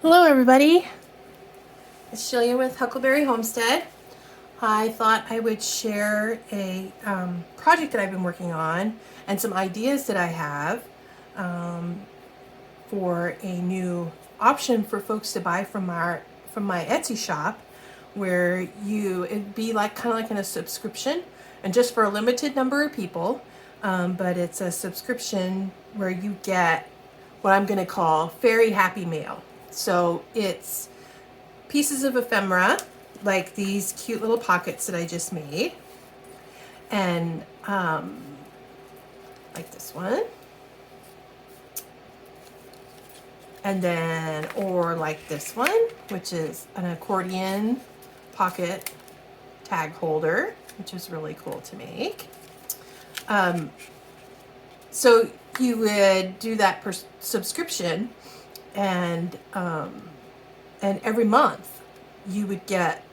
Hello everybody, it's Jillian with Huckleberry Homestead. I thought I would share a project that I've been working on and some ideas that I have for a new option for folks to buy from my Etsy shop, where it'd be like kind of like in a subscription and just for a limited number of people, but it's a subscription where you get what I'm going to call fairy happy mail. So it's pieces of ephemera, like these cute little pockets that I just made, and like this one, and then or like this one, which is an accordion pocket tag holder, which is really cool to make. So you would do that per subscription, and every month you would get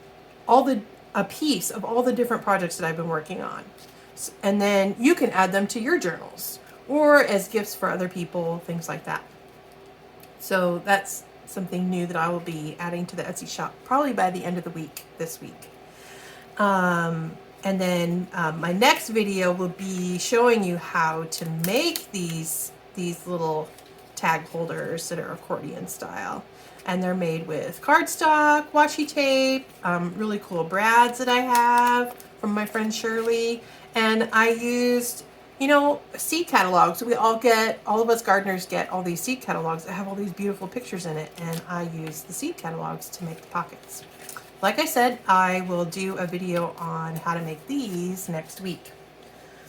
a piece of all the different projects that I've been working on, and then you can add them to your journals or as gifts for other people, things like that. So that's something new that I will be adding to the Etsy shop probably by the end of the week this week. And then my next video will be showing you how to make these little tag holders that are accordion style, and they're made with cardstock, washi tape, really cool brads that I have from my friend Shirley, and I used seed catalogs. All of us gardeners get all these seed catalogs that have all these beautiful pictures in it, and I use the seed catalogs to make the pockets. Like I said, I will do a video on how to make these next week.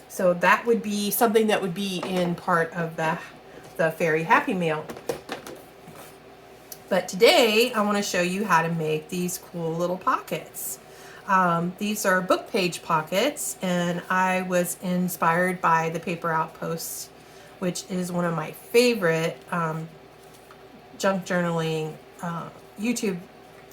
So that would be something that would be in part of the Fairy Happy Mail. But today I want to show you how to make these cool little pockets. These are book page pockets, and I was inspired by the Paper Outpost, which is one of my favorite junk journaling YouTube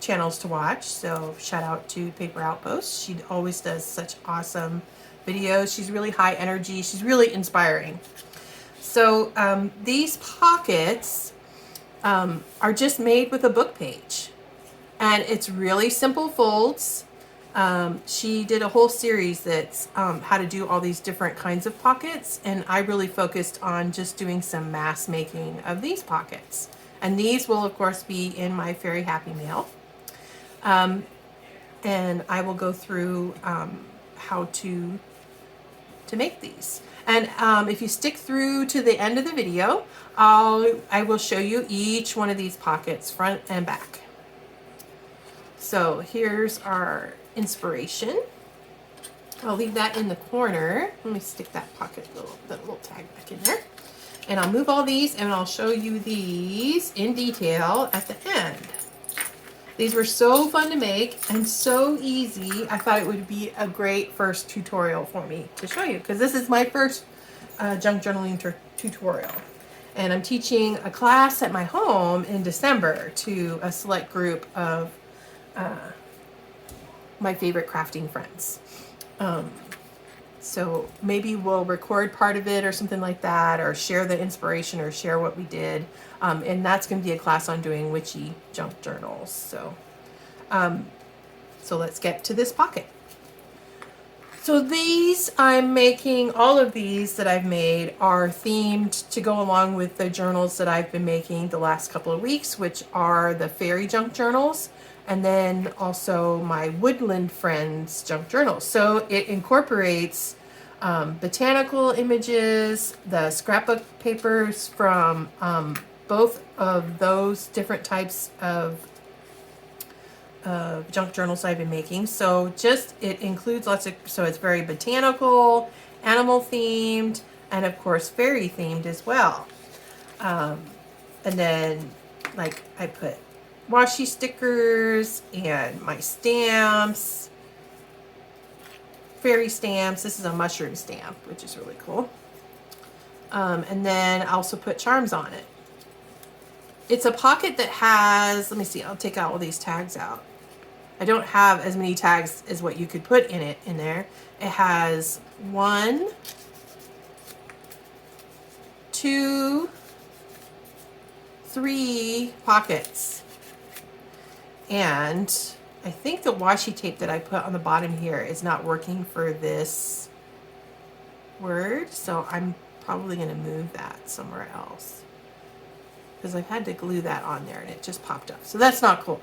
channels to watch. So shout out to Paper Outpost. She always does such awesome videos. She's really high energy. She's really inspiring. So these pockets are just made with a book page, and it's really simple folds. She did a whole series that's how to do all these different kinds of pockets, and I really focused on just doing some mass making of these pockets. And these will of course be in my Fairy Happy Mail. And I will go through how to make these. And if you stick through to the end of the video, I will show you each one of these pockets, front and back. So here's our inspiration. I'll leave that in the corner. Let me stick that little tag back in there. And I'll move all these, and I'll show you these in detail at the end. These were so fun to make and so easy. I thought it would be a great first tutorial for me to show you, because this is my first junk journaling tutorial. And I'm teaching a class at my home in December to a select group of my favorite crafting friends. So maybe we'll record part of it or something like that, or share the inspiration or share what we did. And that's going to be a class on doing witchy junk journals. So, so let's get to this pocket. So I'm making, all of these that I've made are themed to go along with the journals that I've been making the last couple of weeks, which are the fairy junk journals, and then also my woodland friends junk journals. So it incorporates botanical images, the scrapbook papers from both of those different types of junk journals I've been making. So it includes lots of, so it's very botanical, animal themed, and of course fairy themed as well. And then like I put washi stickers and my stamps, fairy stamps. This is a mushroom stamp, which is really cool. And then I also put charms on it. It's a pocket that has, let me see, I'll take all these tags out. I don't have as many tags as what you could put in there. It has 1, 2, 3 pockets. And I think the washi tape that I put on the bottom here is not working for this word, so I'm probably going to move that somewhere else, because I've had to glue that on there and it just popped up. So that's not cool.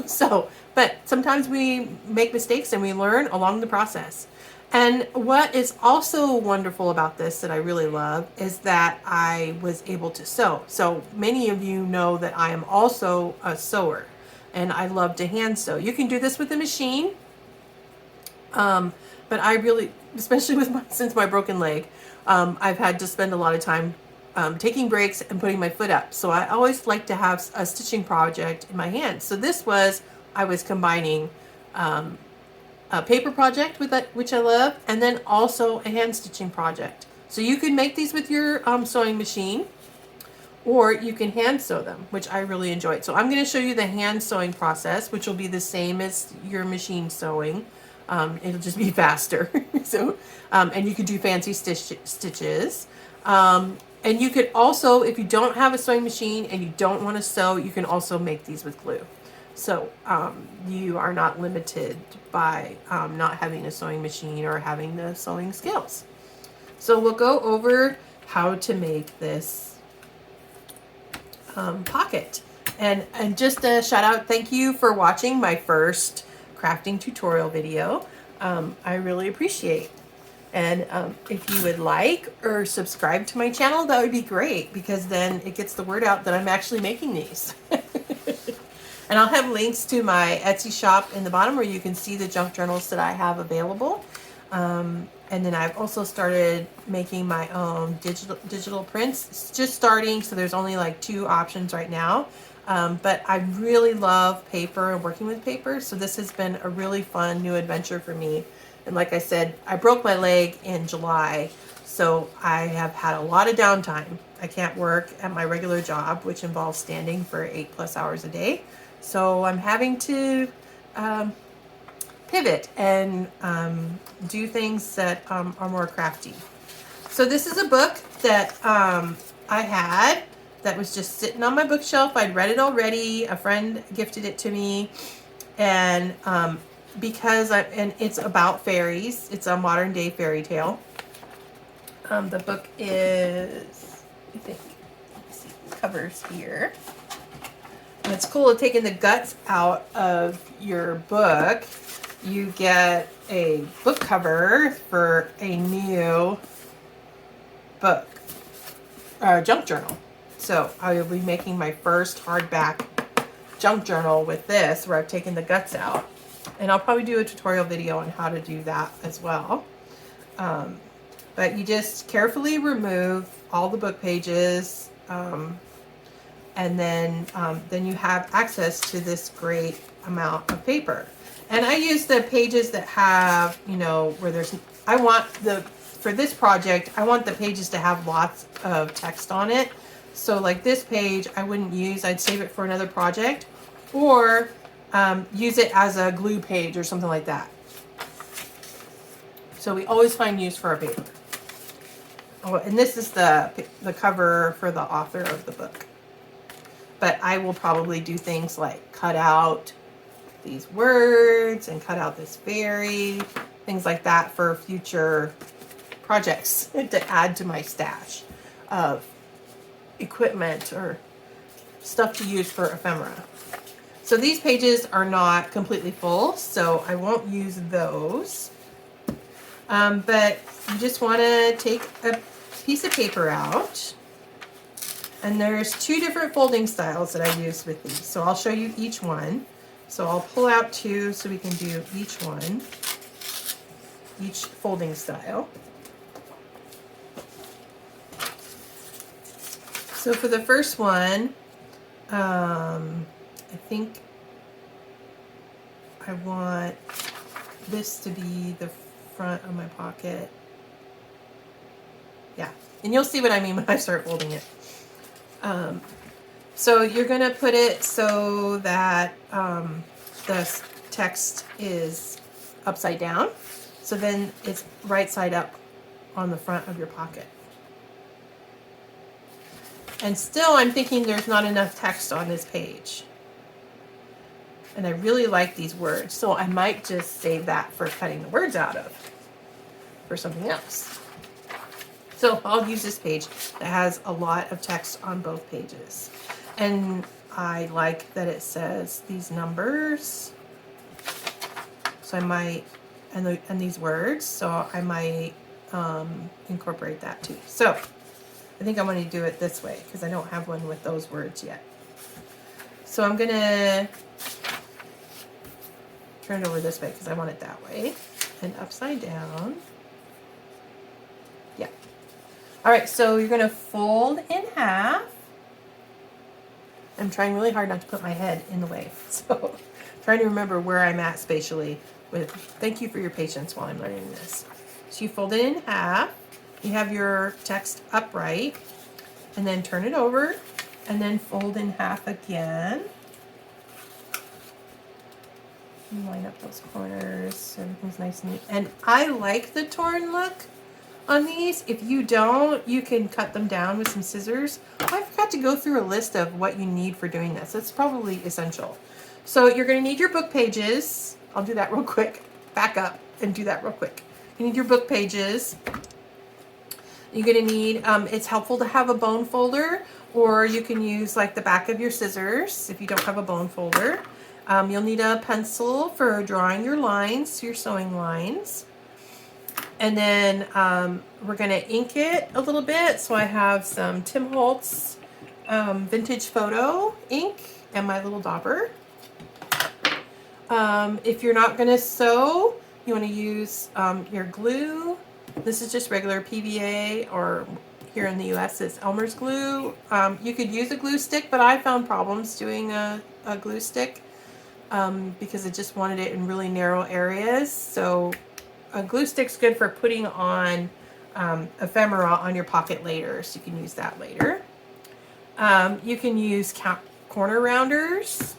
So, but sometimes we make mistakes and we learn along the process. And what is also wonderful about this that I really love is that I was able to sew. So many of you know that I am also a sewer and I love to hand sew. You can do this with a machine. But I really, especially with since my broken leg, I've had to spend a lot of time taking breaks and putting my foot up. So I always like to have a stitching project in my hand. So this was, I was combining a paper project with that, which I love, and then also a hand stitching project. So you can make these with your sewing machine, or you can hand sew them, which I really enjoyed. So I'm going to show you the hand sewing process, which will be the same as your machine sewing. It'll just be faster. So, and you could do fancy stitches. And you could also, if you don't have a sewing machine and you don't want to sew, you can also make these with glue. So you are not limited by not having a sewing machine or having the sewing skills. So we'll go over how to make this pocket. And just a shout out, thank you for watching my first crafting tutorial video. I really appreciate. And if you would like or subscribe to my channel, that would be great, because then it gets the word out that I'm actually making these. And I'll have links to my Etsy shop in the bottom where you can see the junk journals that I have available. And then I've also started making my own digital prints. It's just starting, so there's only like 2 options right now. But I really love paper and working with paper, so this has been a really fun new adventure for me. And like I said, I broke my leg in July, so I have had a lot of downtime. I can't work at my regular job, which involves standing for 8+ hours a day. So I'm having to pivot and do things that are more crafty. So this is a book that I had that was just sitting on my bookshelf. I'd read it already. A friend gifted it to me. And and it's about fairies. It's a modern day fairy tale. The book is, I think, let's see, the cover's here. And it's cool taking the guts out of your book. You get a book cover for a new book, junk journal. So I will be making my first hardback junk journal with this, where I've taken the guts out. And I'll probably do a tutorial video on how to do that as well. But you just carefully remove all the book pages, and then you have access to this great amount of paper. And I use the pages that have, you know, where there's, for this project, I want the pages to have lots of text on it. So like this page, I wouldn't use, I'd save it for another project, or use it as a glue page or something like that. So we always find use for our paper. Oh, and this is the cover for the author of the book. But I will probably do things like cut out these words and cut out this fairy, things like that for future projects to add to my stash of equipment or stuff to use for ephemera. So these pages are not completely full, so I won't use those. But you just want to take a piece of paper out, and there's 2 different folding styles that I use with these. So I'll show you each one. So I'll pull out 2 so we can do each one, each folding style. So for the first one, I think I want this to be the front of my pocket. Yeah, and you'll see what I mean when I start folding it. So you're going to put it so that the text is upside down. So then it's right side up on the front of your pocket. And still, I'm thinking there's not enough text on this page. And I really like these words, so I might just save that for cutting the words out of for something else. So I'll use this page that has a lot of text on both pages. And I like that it says these numbers. So I might, and these words, so I might incorporate that too. So I think I'm going to do it this way because I don't have one with those words yet. So I'm going to turn it over this way because I want it that way. And upside down. Yeah. All right, so you're going to fold in half. I'm trying really hard not to put my head in the way. So trying to remember where I'm at spatially. Thank you for your patience while I'm learning this. So you fold it in half. You have your text upright. And then turn it over. And then fold in half again. And line up those corners so everything's nice and neat. And I like the torn look on these. If you don't, you can cut them down with some scissors. I forgot to go through a list of what you need for doing this. It's probably essential. So you're going to need your book pages. I'll do that real quick. Back up and do that real quick. You need your book pages. You're going to need, it's helpful to have a bone folder, or you can use like the back of your scissors if you don't have a bone folder. You'll need a pencil for drawing your lines, your sewing lines. And then we're going to ink it a little bit. So I have some Tim Holtz vintage photo ink and my little dauber. If you're not going to sew, you want to use your glue. This is just regular PVA, or here in the US it's Elmer's glue. You could use a glue stick, but I found problems doing a glue stick because I just wanted it in really narrow areas. So a glue stick's good for putting on ephemera on your pocket later, so you can use that later. You can use corner rounders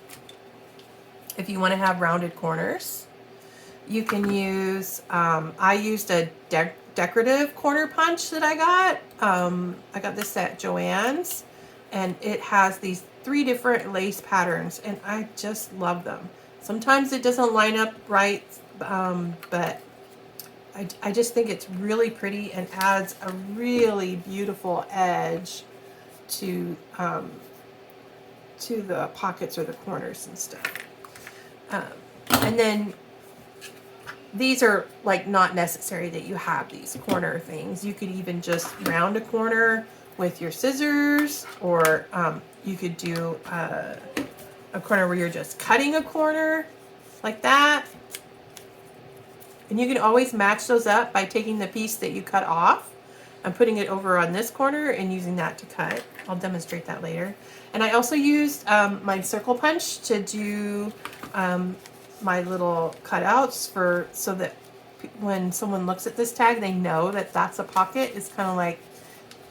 if you want to have rounded corners. You can use, I used a decorative corner punch that I got this at Joann's, and it has these 3 different lace patterns, and I just love them. Sometimes it doesn't line up right, but I just think it's really pretty and adds a really beautiful edge to the pockets or the corners and stuff. And then these are like not necessary that you have these corner things. You could even just round a corner with your scissors, or you could do a corner where you're just cutting a corner like that. And you can always match those up by taking the piece that you cut off and putting it over on this corner and using that to cut. I'll demonstrate that later. And I also used my circle punch to do my little cutouts so that when someone looks at this tag, they know that that's a pocket. It's kind of like,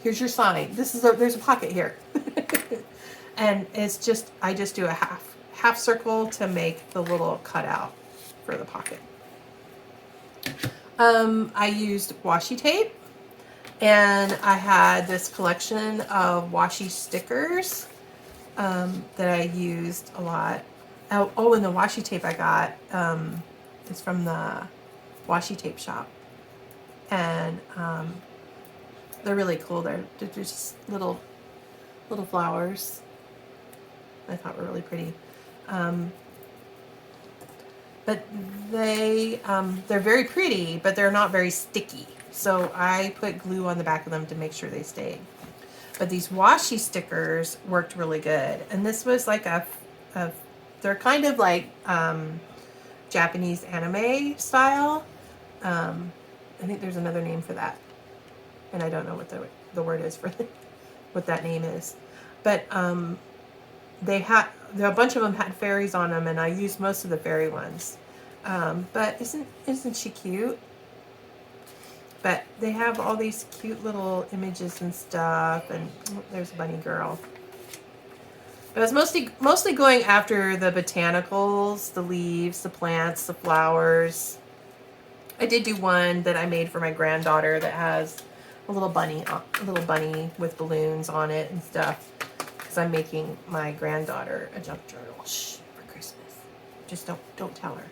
here's your sign. There's a pocket here. And it's just, I just do a half circle to make the little cutout for the pocket. I used washi tape, and I had this collection of washi stickers that I used a lot. Oh, and the washi tape I got is from the washi tape shop, and they're really cool. They're just little flowers. I thought were really pretty. But they're very pretty, but they're not very sticky. So I put glue on the back of them to make sure they stayed. But these washi stickers worked really good. And this was like they're kind of like Japanese anime style. I think there's another name for that. And I don't know what the word is for what that name is. But a bunch of them had fairies on them, and I used most of the fairy ones. But isn't she cute? But they have all these cute little images and stuff, and there's Bunny Girl. But I was mostly going after the botanicals, the leaves, the plants, the flowers. I did do one that I made for my granddaughter that has a little bunny with balloons on it and stuff. Because I'm making my granddaughter a junk journal for Christmas. Just don't tell her.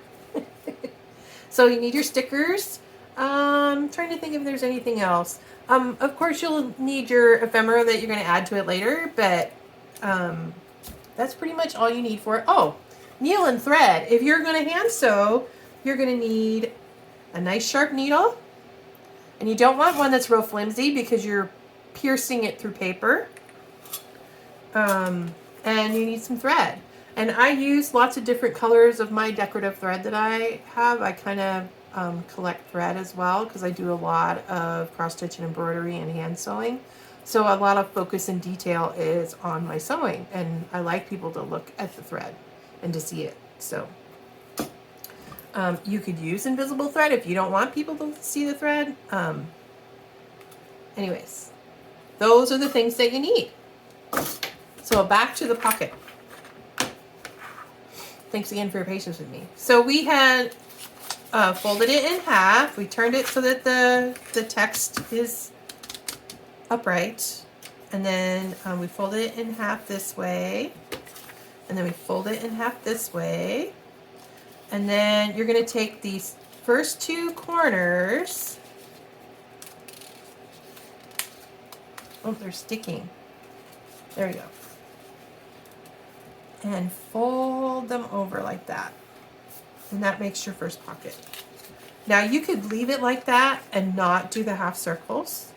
So you need your stickers. Trying to think if there's anything else. Of course, you'll need your ephemera that you're going to add to it later, but that's pretty much all you need for it. Oh, needle and thread. If you're going to hand sew, you're going to need a nice sharp needle. And you don't want one that's real flimsy because you're piercing it through paper. And you need some thread. And I use lots of different colors of my decorative thread that I have. I kind of collect thread as well because I do a lot of cross stitch and embroidery and hand sewing. So a lot of focus and detail is on my sewing. And I like people to look at the thread and to see it. So you could use invisible thread if you don't want people to see the thread. Anyways, those are the things that you need. So back to the pocket. Thanks again for your patience with me. So we had folded it in half. We turned it so that the text is upright. And then we folded it in half this way. And then we fold it in half this way. And then you're going to take these first two corners. Oh, they're sticking. There we go. And fold them over like that. And that makes your first pocket. Now you could leave it like that and not do the half circles.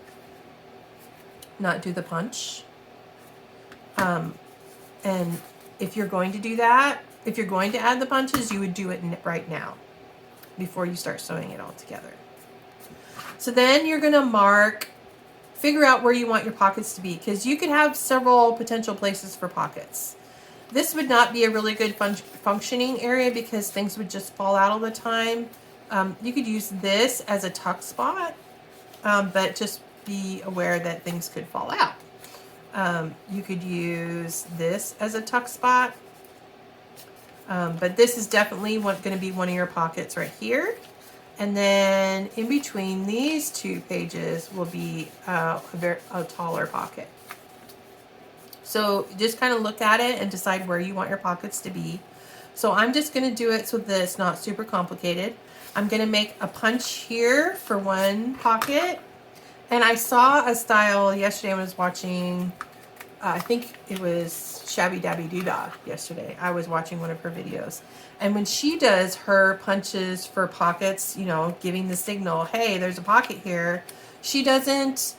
Not do the punch. And if you're going to do that, if you're going to add the punches, you would do it right now before you start sewing it all together. So then you're going to figure out where you want your pockets to be, because you could have several potential places for pockets. This would not be a really good functioning area because things would just fall out all the time. You could use this as a tuck spot, but just be aware that things could fall out. You could use this as a tuck spot, but this is definitely going to be one of your pockets right here. And then in between these two pages will be a taller pocket. So just kind of look at it and decide where you want your pockets to be. So I'm just going to do it so that it's not super complicated. I'm going to make a punch here for one pocket. And I saw a style yesterday. I was watching, I think it was Shabby Dabby Doodah yesterday. I was watching one of her videos. And when she does her punches for pockets, you know, giving the signal, hey, there's a pocket here, she doesn't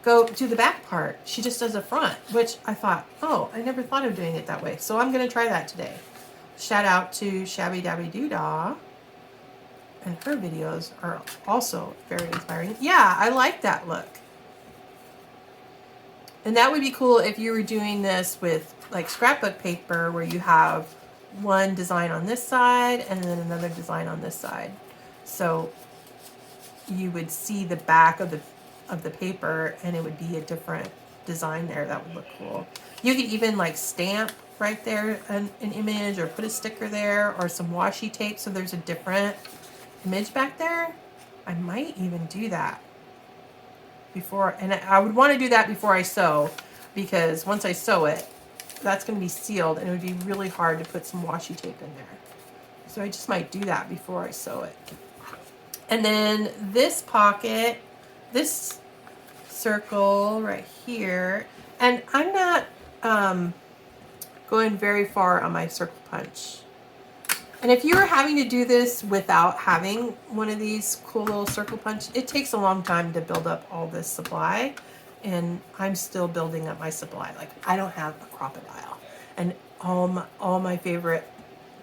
go to the back part. She just does a front, which I thought, oh, I never thought of doing it that way. So I'm going to try that today. Shout out to Shabby Dabby Doodah. And her videos are also very inspiring. Yeah, I like that look. And that would be cool if you were doing this with like scrapbook paper where you have one design on this side and then another design on this side. So you would see the back of the paper and it would be a different design there. That would look cool. You could even like stamp right there an image or put a sticker there or some washi tape so there's a different image back there. I might even do that before, and I would want to do that before I sew, because once I sew it, that's going to be sealed and it would be really hard to put some washi tape in there. So I just might do that before I sew it. And then this pocket, this circle right here, and I'm not going very far on my circle punch. And if you're having to do this without having one of these cool little circle punch, it takes a long time to build up all this supply. And I'm still building up my supply. Like, I don't have a crocodile. And all my favorite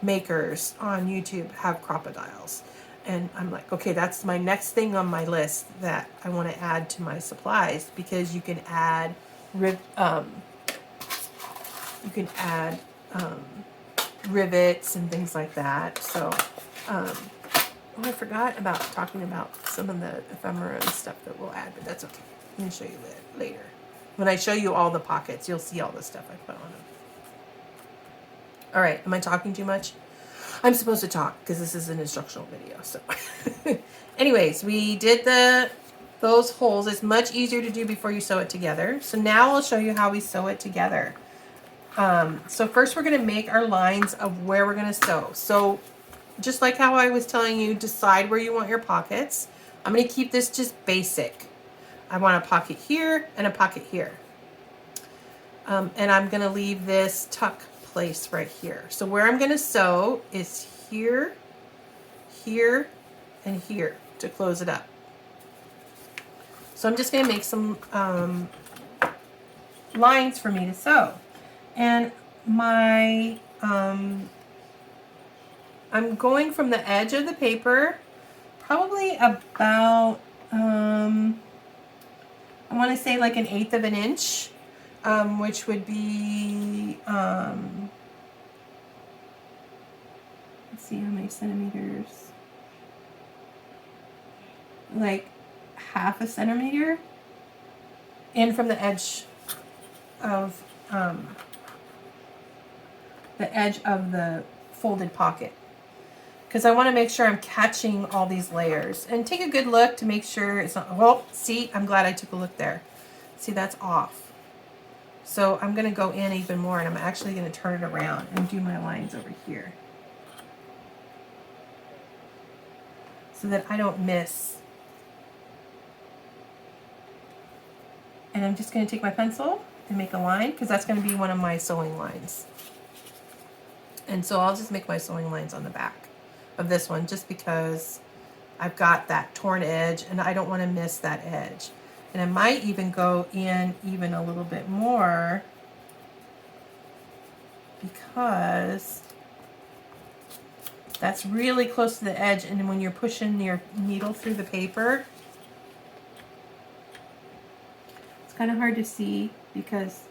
makers on YouTube have crocodiles. And I'm like, okay, that's my next thing on my list that I want to add to my supplies, because you can add rivets and things like that. So, oh, I forgot about talking about some of the ephemera and stuff that we'll add, but that's okay. I'm going to show you that later. When I show you all the pockets, you'll see all the stuff I put on them. All right, am I talking too much? I'm supposed to talk because this is an instructional video. So, anyways, we did those holes. It's much easier to do before you sew it together. So now I'll show you how we sew it together. So first we're going to make our lines of where we're going to sew. So just like how I was telling you, decide where you want your pockets. I'm going to keep this just basic. I want a pocket here and a pocket here. And I'm going to leave this tuck place right here. So where I'm going to sew is here, here, and here to close it up. So I'm just going to make some lines for me to sew. And my, I'm going from the edge of the paper, probably about, I want to say like 1/8 of an inch, which would be, let's see how many centimeters, like 1/2 centimeter in from the edge of, the folded pocket, because I want to make sure I'm catching all these layers. And take a good look to make sure it's not, well, see, I'm glad I took a look there. See, that's off. So I'm going to go in even more, and I'm actually going to turn it around and do my lines over here so that I don't miss. And I'm just going to take my pencil and make a line, because that's going to be one of my sewing lines. And so I'll just make my sewing lines on the back of this one, just because I've got that torn edge and I don't want to miss that edge. And I might even go in even a little bit more, because that's really close to the edge, and when you're pushing your needle through the paper, it's kind of hard to see, because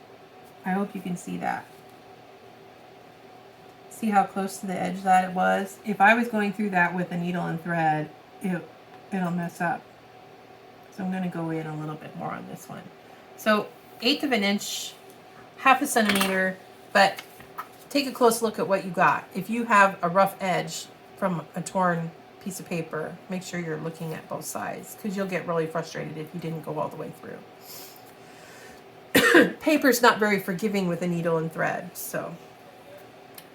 I hope you can see that. See how close to the edge that it was? If I was going through that with a needle and thread, it'll mess up. So I'm going to go in a little bit more on this one. So 1/8 of an inch, 1/2 centimeter, but take a close look at what you got. If you have a rough edge from a torn piece of paper, make sure you're looking at both sides, because you'll get really frustrated if you didn't go all the way through. Paper's not very forgiving with a needle and thread, so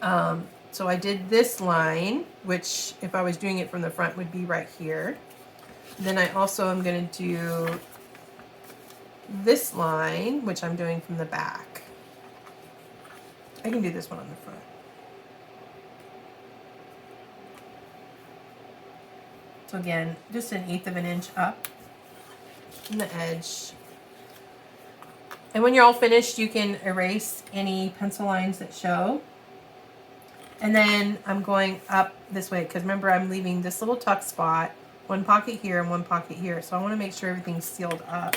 I did this line, which if I was doing it from the front would be right here. Then I also am going to do this line, which I'm doing from the back. I can do this one on the front. So again, just 1/8 of an inch up from the edge. And when you're all finished, you can erase any pencil lines that show. And then I'm going up this way, because remember, I'm leaving this little tuck spot, one pocket here and one pocket here. So I want to make sure everything's sealed up,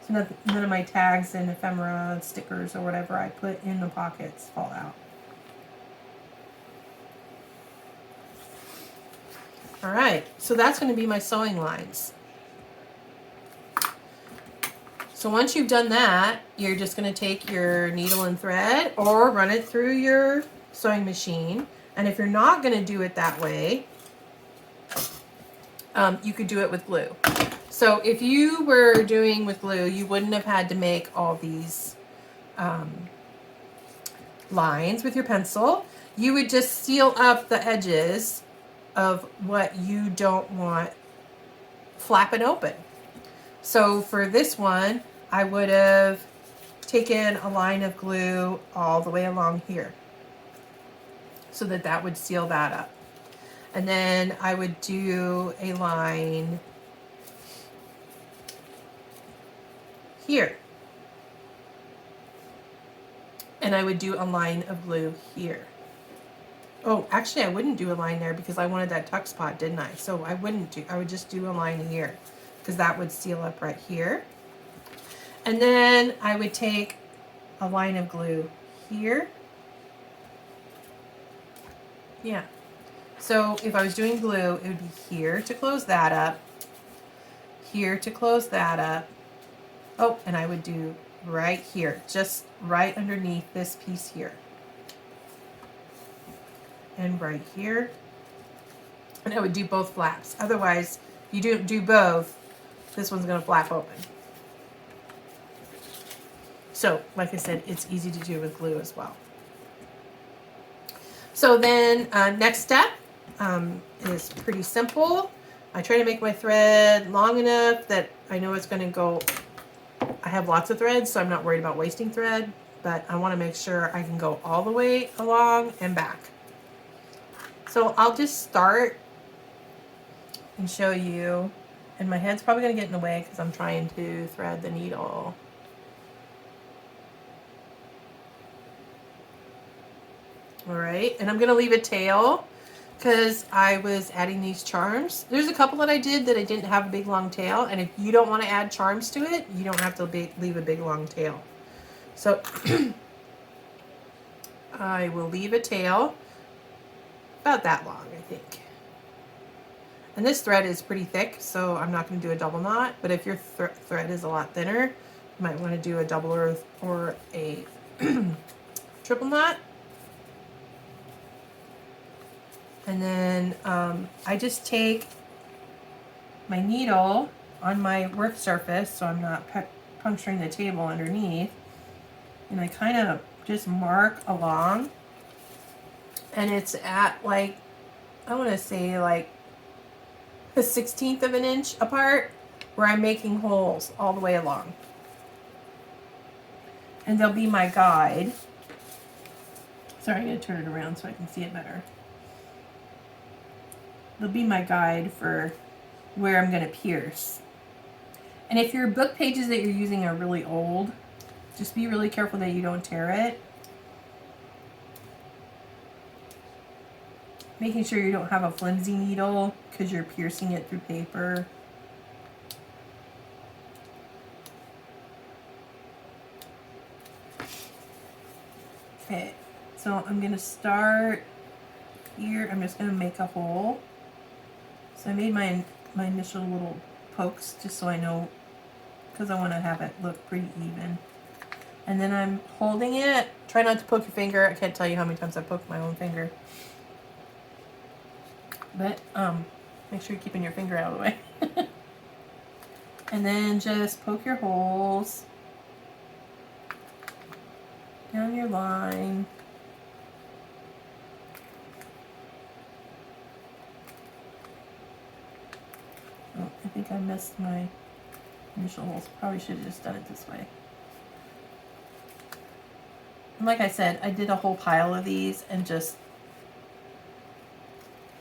so none of my tags and ephemera, stickers, or whatever I put in the pockets fall out. All right, so that's going to be my sewing lines. So once you've done that, you're just going to take your needle and thread or run it through your sewing machine. And if you're not going to do it that way, you could do it with glue. So if you were doing with glue, you wouldn't have had to make all these lines with your pencil. You would just seal up the edges of what you don't want flapping open. So for this one, I would have taken a line of glue all the way along here, so that would seal that up. And then I would do a line here. And I would do a line of glue here. Oh, actually I wouldn't do a line there, because I wanted that tuck spot, didn't I? So I would just do a line here, because that would seal up right here. And then I would take a line of glue here. Yeah. So if I was doing glue, it would be here to close that up, here to close that up. Oh, and I would do right here, just right underneath this piece here. And right here. And I would do both flaps. Otherwise, you do both, this one's going to flap open. So, like I said, it's easy to do with glue as well. So then, next step is pretty simple. I try to make my thread long enough that I know it's going to go. I have lots of threads, so I'm not worried about wasting thread, but I want to make sure I can go all the way along and back. So I'll just start and show you, and my head's probably going to get in the way because I'm trying to thread the needle. All right, and I'm going to leave a tail because I was adding these charms. There's a couple that I did that I didn't have a big long tail, and if you don't want to add charms to it, you don't have to leave a big long tail. So I will leave a tail about that long, I think. And this thread is pretty thick, so I'm not going to do a double knot, but if your thread is a lot thinner, you might want to do a double or a triple knot. And then I just take my needle on my work surface so I'm not puncturing the table underneath, and I kind of just mark along, and it's at like, I want to say like a 1/16 of an inch apart, where I'm making holes all the way along. And they'll be my guide. Sorry, I'm going to turn it around so I can see it better. They'll be my guide for where I'm going to pierce. And if your book pages that you're using are really old, just be really careful that you don't tear it. Making sure you don't have a flimsy needle because you're piercing it through paper. Okay, so I'm going to start here. I'm just going to make a hole. So I made my initial little pokes just so I know, because I want to have it look pretty even. And then I'm holding it. Try not to poke your finger. I can't tell you how many times I've poked my own finger. But make sure you're keeping your finger out of the way. And then just poke your holes down your line. Oh, I think I missed my initial holes. Probably should have just done it this way. And like I said, I did a whole pile of these and just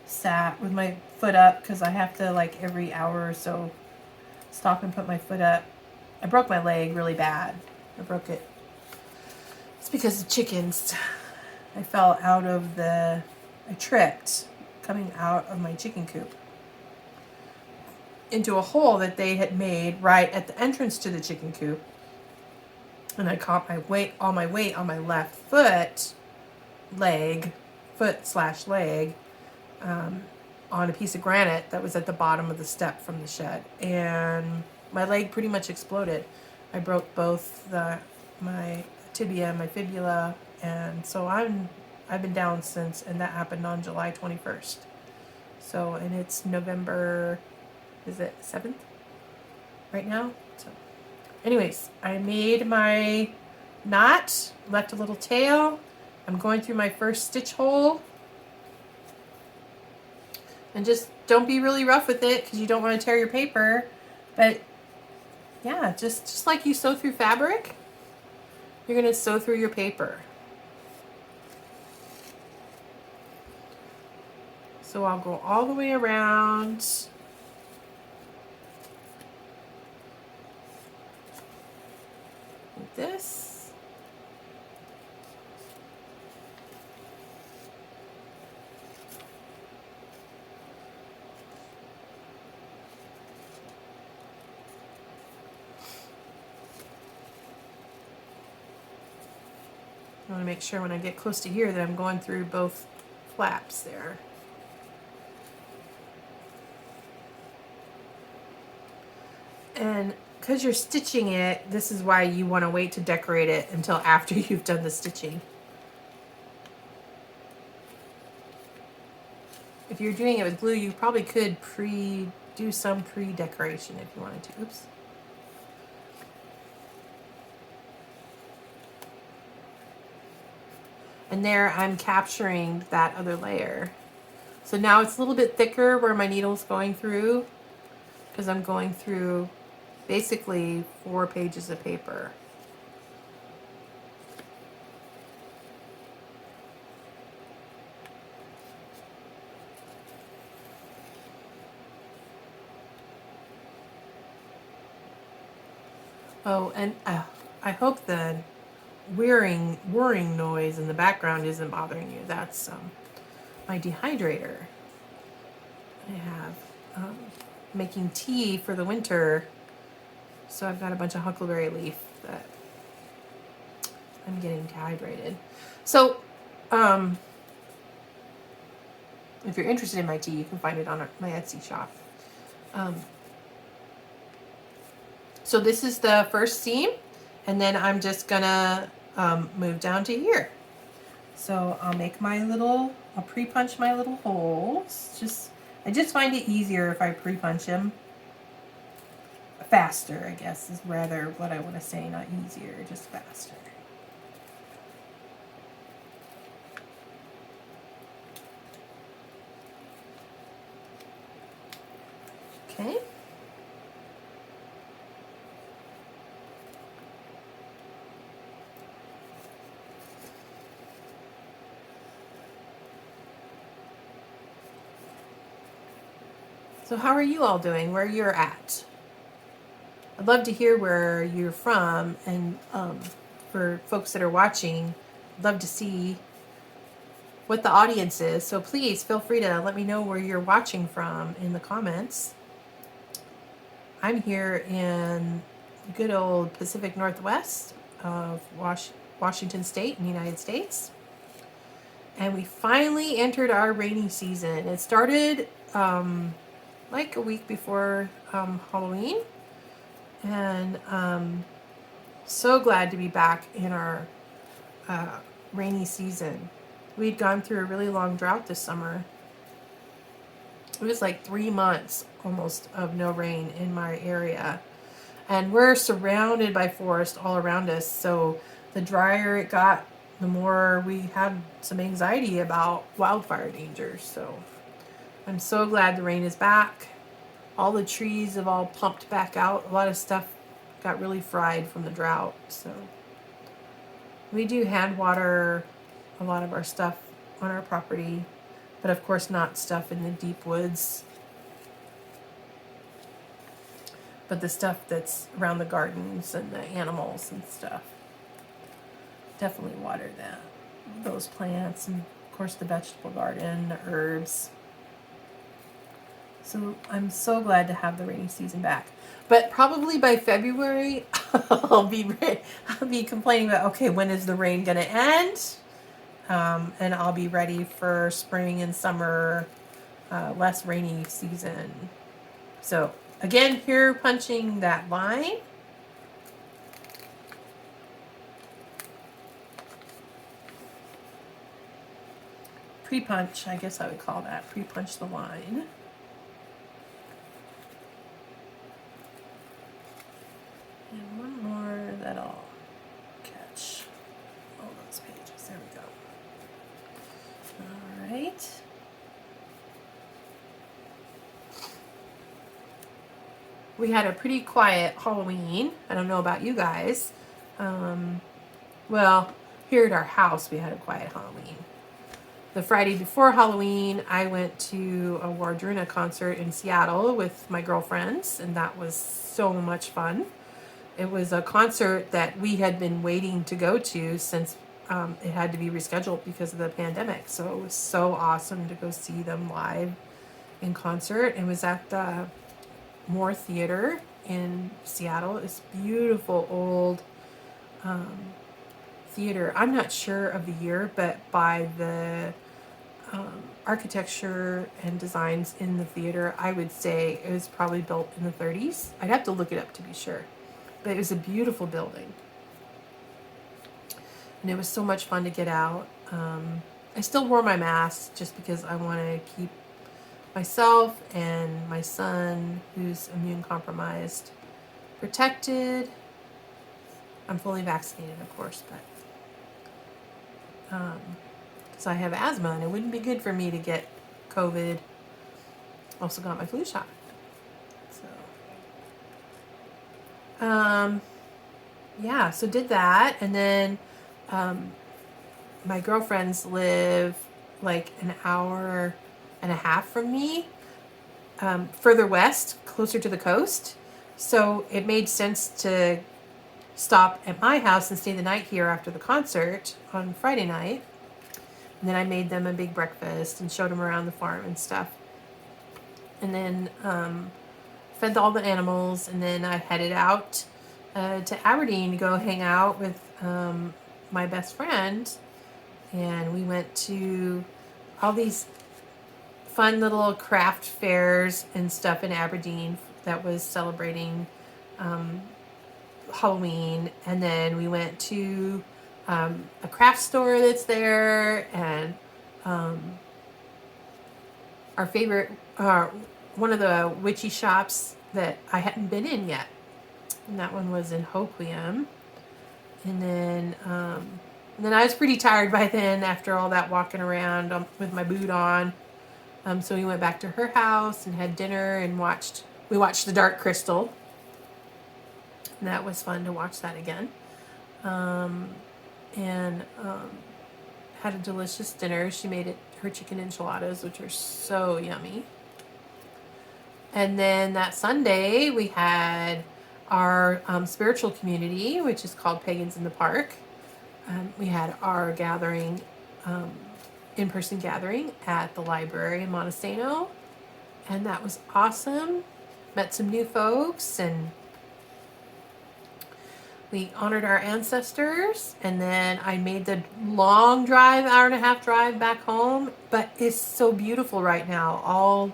sat with my foot up because I have to, like, every hour or so stop and put my foot up. I broke my leg really bad. I broke it. It's because of chickens. I fell out of I tripped coming out of my chicken coop into a hole that they had made right at the entrance to the chicken coop. And I caught all my weight on my left foot /leg, on a piece of granite that was at the bottom of the step from the shed. And my leg pretty much exploded. I broke both my tibia and my fibula, and so I've been down since, and that happened on July 21st. So, and it's November, is it 7th right now? So anyways, I made my knot, left a little tail. I'm going through my first stitch hole. And just don't be really rough with it because you don't want to tear your paper. But yeah, just like you sew through fabric, you're going to sew through your paper. So I'll go all the way around. Like this. I want to make sure when I get close to here that I'm going through both flaps there. And because you're stitching it, this is why you want to wait to decorate it until after you've done the stitching. If you're doing it with glue, you probably could do some pre-decoration if you wanted to. Oops. And there I'm capturing that other layer. So now it's a little bit thicker where my needle's going through, because I'm going through basically 4 pages of paper. Oh, and I hope the whirring noise in the background isn't bothering you. That's my dehydrator. I have making tea for the winter, so I've got a bunch of huckleberry leaf that I'm getting dehydrated. So, if you're interested in my tea, you can find it on my Etsy shop. So this is the first seam, and then I'm just gonna move down to here. So I'll make my little, I'll pre-punch my little holes. I just find it easier if I pre-punch them. Faster, I guess, is rather what I want to say, not easier, just faster. Okay. So how are you all doing, where you're at? I'd love to hear where you're from, and for folks that are watching, I'd love to see what the audience is. So please feel free to let me know where you're watching from in the comments. I'm here in good old Pacific Northwest of Washington State in the United States. And we finally entered our rainy season. It started like a week before Halloween. And so glad to be back in our rainy season. We'd gone through a really long drought this summer. It was like 3 months almost of no rain in my area. And we're surrounded by forest all around us. So the drier it got, the more we had some anxiety about wildfire dangers. So I'm so glad the rain is back. All the trees have all pumped back out. A lot of stuff got really fried from the drought. So we do hand water a lot of our stuff on our property, but of course not stuff in the deep woods. But the stuff that's around the gardens and the animals and stuff, definitely water that. Those plants, and of course the vegetable garden, the herbs. So I'm so glad to have the rainy season back. But probably by February, I'll be complaining about, okay, when is the rain going to end? And I'll be ready for spring and summer, less rainy season. So again, here punching that line. Pre-punch, I guess I would call that. Pre-punch the line. And one more that'll catch all those pages. There we go. All right. We had a pretty quiet Halloween. I don't know about you guys. Well, here at our house, we had a quiet Halloween. The Friday before Halloween, I went to a Wardruna concert in Seattle with my girlfriends, and that was so much fun. It was a concert that we had been waiting to go to since it had to be rescheduled because of the pandemic. So it was so awesome to go see them live in concert. It was at the Moore Theater in Seattle. It's beautiful old theater. I'm not sure of the year, but by the architecture and designs in the theater, I would say it was probably built in the 30s. I'd have to look it up to be sure. But it was a beautiful building. And it was so much fun to get out. I still wore my mask just because I want to keep myself and my son, who's immune compromised, protected. I'm fully vaccinated, of course, but because I have asthma and it wouldn't be good for me to get COVID. Also got my flu shot. So, yeah, so did that. And then my girlfriends live like an hour and a half from me, further west, closer to the coast. So it made sense to stop at my house and stay the night here after the concert on Friday night. And then I made them a big breakfast and showed them around the farm and stuff. And then fed all the animals. And then I headed out to Aberdeen to go hang out with my best friend. And we went to all these fun little craft fairs and stuff in Aberdeen that was celebrating Halloween. And then we went to a craft store that's there, and our favorite, one of the witchy shops that I hadn't been in yet. And that one was in Hoquiam. And then I was pretty tired by then after all that walking around with my boot on. So we went back to her house and had dinner and we watched The Dark Crystal. And that was fun to watch that again. And had a delicious dinner. She made her chicken enchiladas, which are so yummy. And then that Sunday we had our spiritual community, which is called Pagans in the Park. We had our gathering, in-person gathering at the library in Montesano, and that was awesome. Met some new folks, and we honored our ancestors. And then I made the long drive, hour and a half drive back home. But it's so beautiful right now.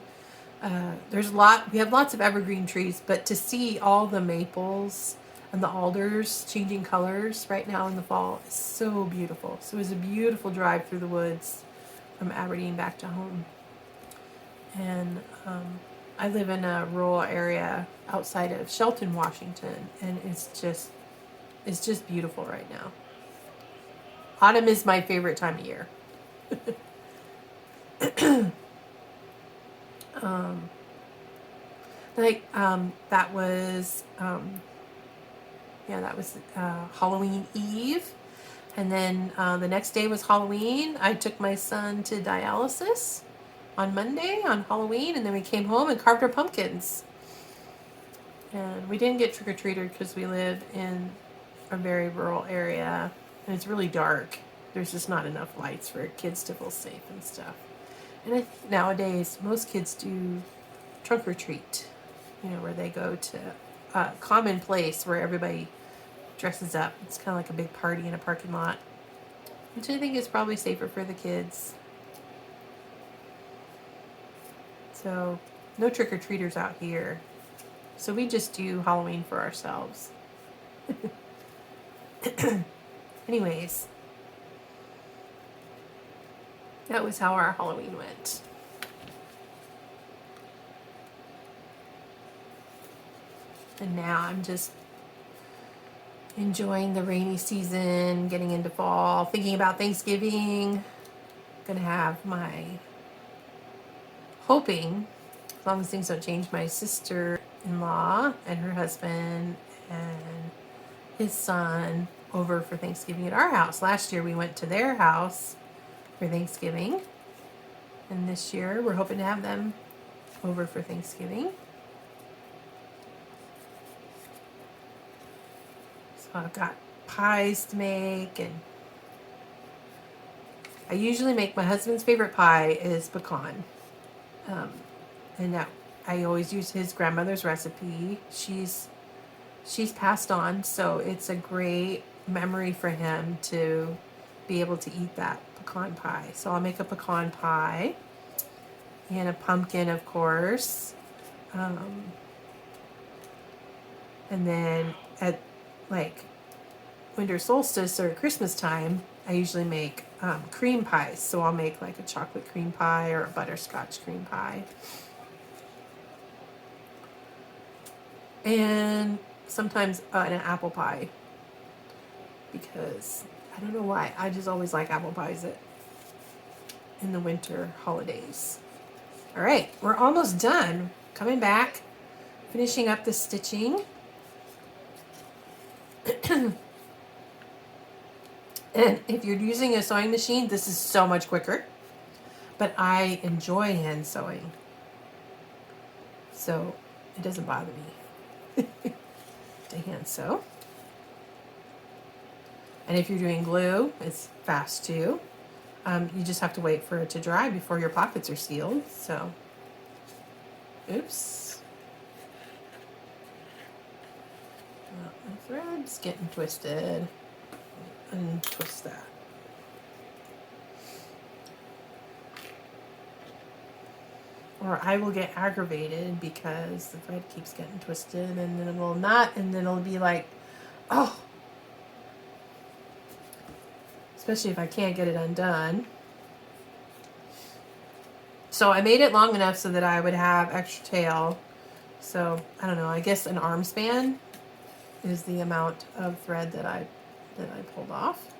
We have lots of evergreen trees, but to see all the maples and the alders changing colors right now in the fall is so beautiful. So it was a beautiful drive through the woods from Aberdeen back to home. And I live in a rural area outside of Shelton, Washington, and it's just beautiful right now. Autumn is my favorite time of year. That was Halloween Eve. And then the next day was Halloween. I took my son to dialysis on Monday on Halloween, and then we came home and carved our pumpkins. And we didn't get trick-or-treated because we live in a very rural area, and it's really dark. There's just not enough lights for kids to feel safe and stuff. And I think nowadays most kids do trunk or treat, where they go to a common place where everybody dresses up. It's kind of like a big party in a parking lot, which I think is probably safer for the kids. So no trick-or-treaters out here. So we just do Halloween for ourselves. Anyways, that was how our Halloween went. And now I'm just enjoying the rainy season, getting into fall, thinking about Thanksgiving. Gonna have hoping, as long as things don't change, my sister-in-law and her husband and his son over for Thanksgiving at our house. Last year we went to their house for Thanksgiving, and this year we're hoping to have them over for Thanksgiving. So I've got pies to make, and I usually make my husband's favorite pie is pecan. And that I always use his grandmother's recipe. She's passed on, so it's a great memory for him to be able to eat that pecan pie. So I'll make a pecan pie and a pumpkin, of course. And then at winter solstice or Christmas time, I usually make cream pies. So I'll make a chocolate cream pie or a butterscotch cream pie. And sometimes an apple pie, because I don't know why, I just always like apple pies. in the winter holidays. All right, we're almost done. Coming back, finishing up the stitching. And if you're using a sewing machine, this is so much quicker. But I enjoy hand sewing, so it doesn't bother me to hand sew. And if you're doing glue, it's fast too. You just have to wait for it to dry before your pockets are sealed. So, oops. Oh, my thread's getting twisted. Untwist that. Or I will get aggravated because the thread keeps getting twisted, and then it will not, and then it'll be like, oh. Especially if I can't get it undone. So I made it long enough so that I would have extra tail. So I don't know, I guess an arm span is the amount of thread that I pulled off.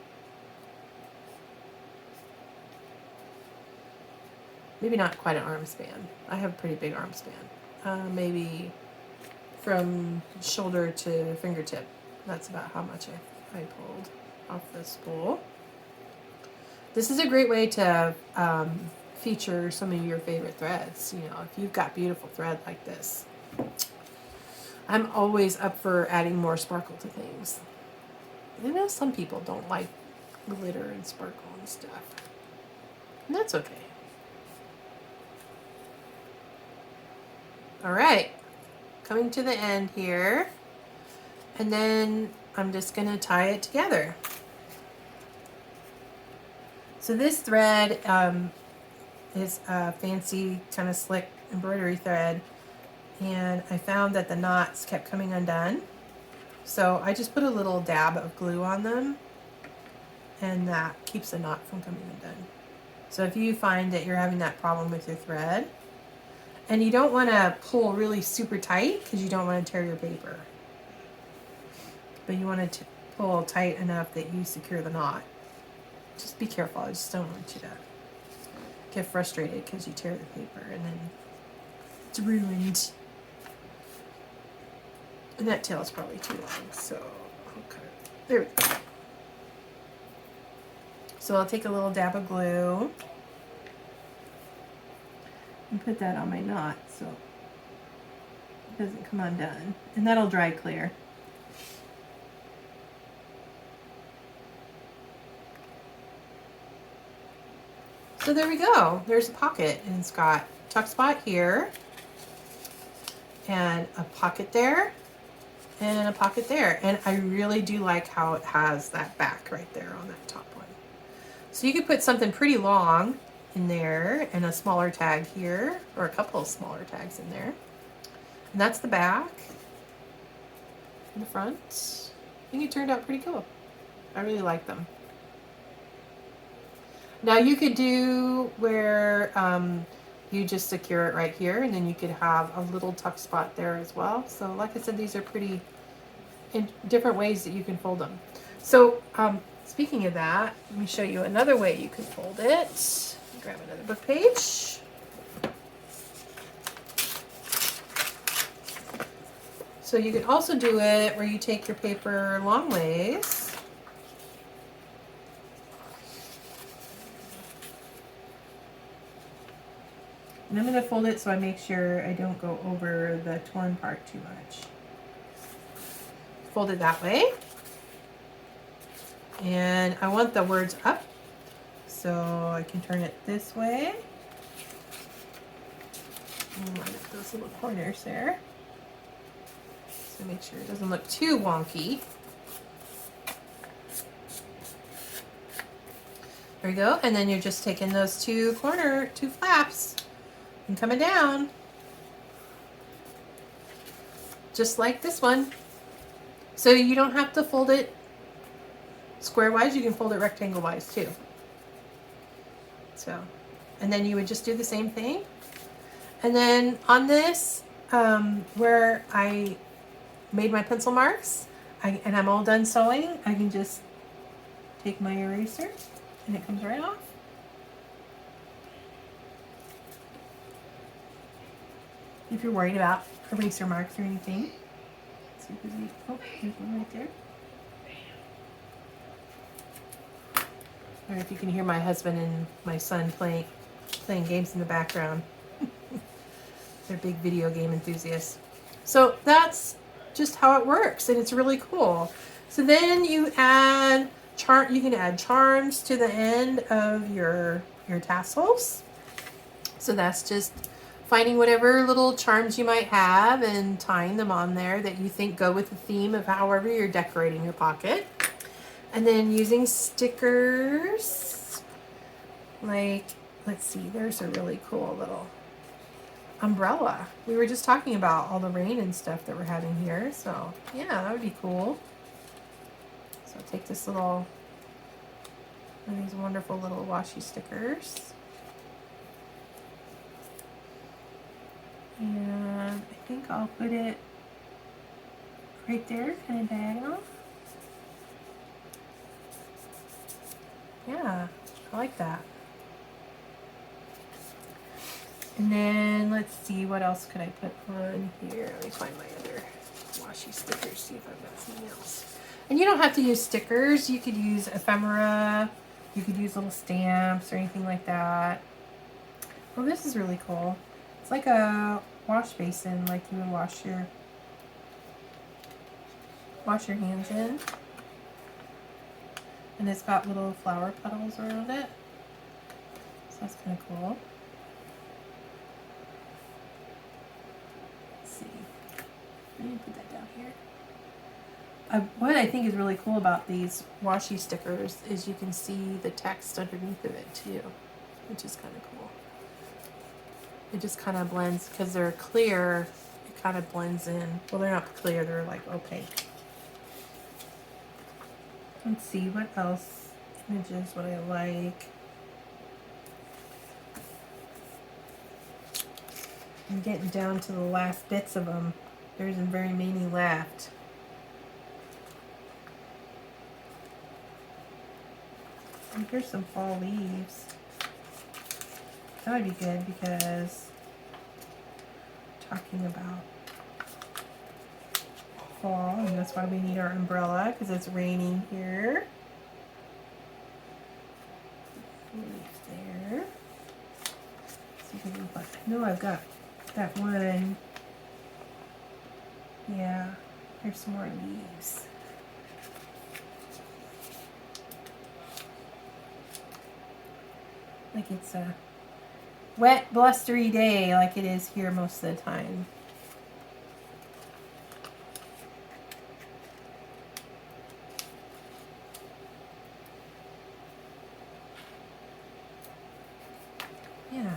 Maybe not quite an arm span. I have a pretty big arm span. Maybe from shoulder to fingertip. That's about how much I pulled off the spool. This is a great way to feature some of your favorite threads. You know, if you've got beautiful thread like this. I'm always up for adding more sparkle to things. I know some people don't like glitter and sparkle and stuff. And that's okay. All right, coming to the end here. And then I'm just gonna tie it together. So this thread is a fancy kind of slick embroidery thread. And I found that the knots kept coming undone. So I just put a little dab of glue on them, and that keeps the knot from coming undone. So if you find that you're having that problem with your thread, and you don't want to pull really super tight because you don't want to tear your paper, but you want to pull tight enough that you secure the knot. Just be careful. I just don't want you to get frustrated because you tear the paper and then it's ruined. And that tail is probably too long, so I'll cut it. There we go. So I'll take a little dab of glue and put that on my knot so it doesn't come undone. And that'll dry clear. So there we go. There's a pocket, and it's got a tuck spot here, and a pocket there, and a pocket there. And I really do like how it has that back right there on that top one. So you could put something pretty long in there and a smaller tag here, or a couple of smaller tags in there. And that's the back and the front. I think it turned out pretty cool. I really like them. Now you could do where you just secure it right here, and then you could have a little tuck spot there as well. So like I said, these are pretty in different ways that you can fold them. So speaking of that, let me show you another way you can fold it. Grab another book page. So you can also do it where you take your paper long ways. And I'm going to fold it so I make sure I don't go over the torn part too much. Fold it that way. And I want the words up, so I can turn it this way. And line up those little corners there. So make sure it doesn't look too wonky. There we go. And then you're just taking those two flaps and coming down. Just like this one. So you don't have to fold it square wise, you can fold it rectangle wise too. So, and then you would just do the same thing. And then on this, where I made my pencil marks, and I'm all done sewing, I can just take my eraser and it comes right off. if you're worried about eraser marks or anything. Let's see if there's any, oh, there's one right there. I don't know if you can hear my husband and my son playing games in the background. They're big video game enthusiasts. So that's just how it works, and it's really cool. So then you add you can add charms to the end of your tassels. So that's just finding whatever little charms you might have and tying them on there that you think go with the theme of however you're decorating your pocket. And then using stickers, like, let's see, there's a really cool little umbrella. We were just talking about all the rain and stuff that we're having here, so yeah, that would be cool. So I'll take this little, one of these wonderful little washi stickers. And I think I'll put it right there, kind of diagonal. Yeah, I like that. And then let's see, what else could I put on here? Let me find my other washi stickers, see if I've got something else. And you don't have to use stickers. You could use ephemera. You could use little stamps or anything like that. Oh, this is really cool. It's like a wash basin, like you would wash your hands in. And it's got little flower petals around it. So that's kind of cool. Let's see. Let me put that down here. What I think is really cool about these washi stickers is you can see the text underneath of it too, which is kind of cool. It just kind of blends, because they're clear, it kind of blends in. Well, they're not clear, they're like opaque. Let's see, what else? Images, what I like. I'm getting down to the last bits of them. There isn't very many left. And here's some fall leaves. That would be good because talking about fall, and that's why we need our umbrella, because it's raining here. Leaves there. See if I can find. I know I've got that one. Yeah, there's some more leaves. Like it's a wet, blustery day like it is here most of the time. Yeah.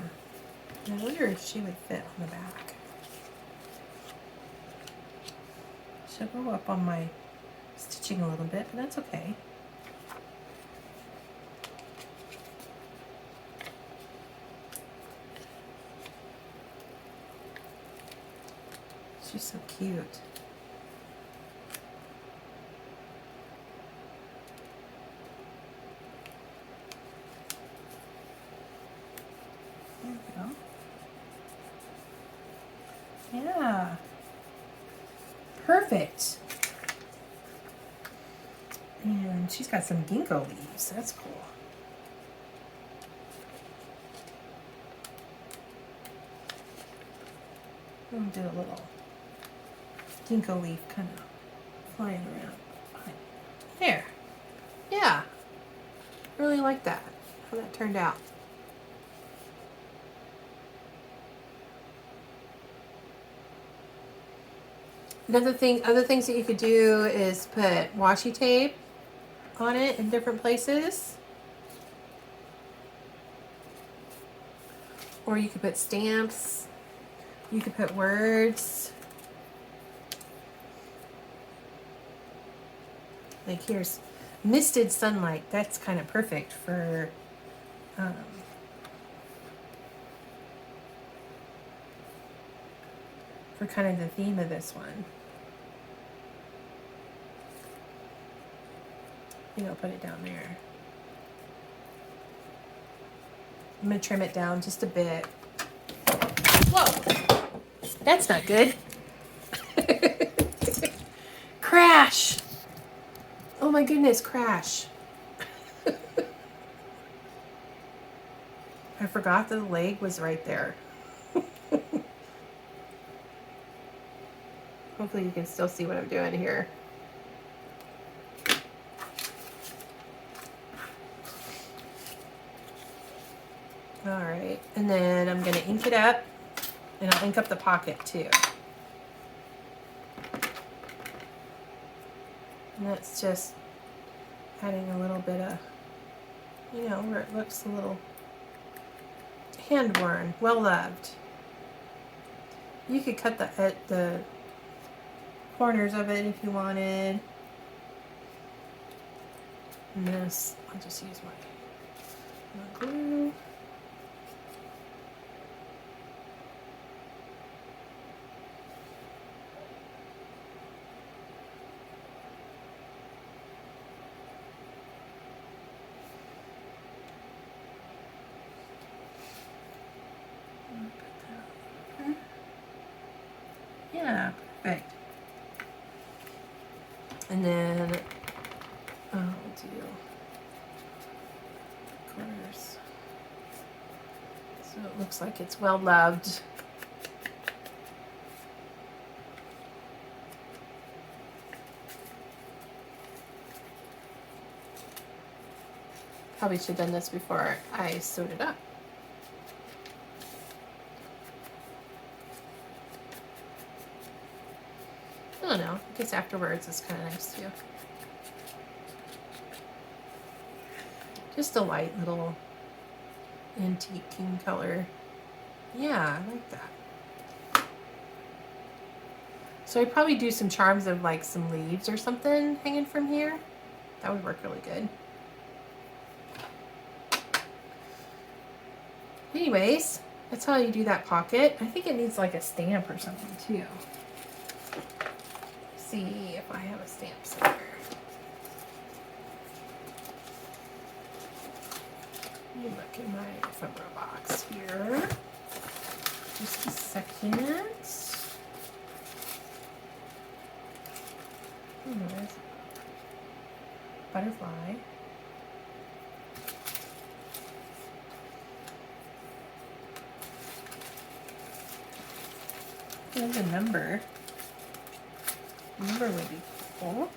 I wonder if she would fit on the back. She'll go up on my stitching a little bit, but that's okay. She's so cute. There we go. Yeah. Perfect. And she's got some ginkgo leaves. That's cool. I'm gonna do a little ginkgo leaf kind of flying around. There. Yeah. Really like that. How that turned out. Other things that you could do is put washi tape on it in different places. Or you could put stamps. You could put words. Like here's misted sunlight. That's kind of perfect for kind of the theme of this one. I think I'll put it down there. I'm going to trim it down just a bit. Whoa! That's not good. Crash! Oh my goodness, crash. I forgot that the leg was right there. Hopefully you can still see what I'm doing here. All right, and then I'm gonna ink it up, and I'll ink up the pocket too. And that's just adding a little bit of, you know, where it looks a little hand-worn, well-loved. You could cut the corners of it if you wanted. And this, I'll just use my glue. Yeah, perfect. And then I'll do corners so it looks like it's well loved. Probably should have done this before I sewed it up. I don't know. I guess afterwards it's kind of nice too. Just a light little antiquing color. Yeah, I like that. So I'd probably do some charms of like some leaves or something hanging from here. That would work really good. Anyways, that's how you do that pocket. I think it needs like a stamp or something too. See if I have a stamp somewhere. Let me look in my ephemera box here. Just a second. Oh, there's a butterfly. There's a number. Number would be cool.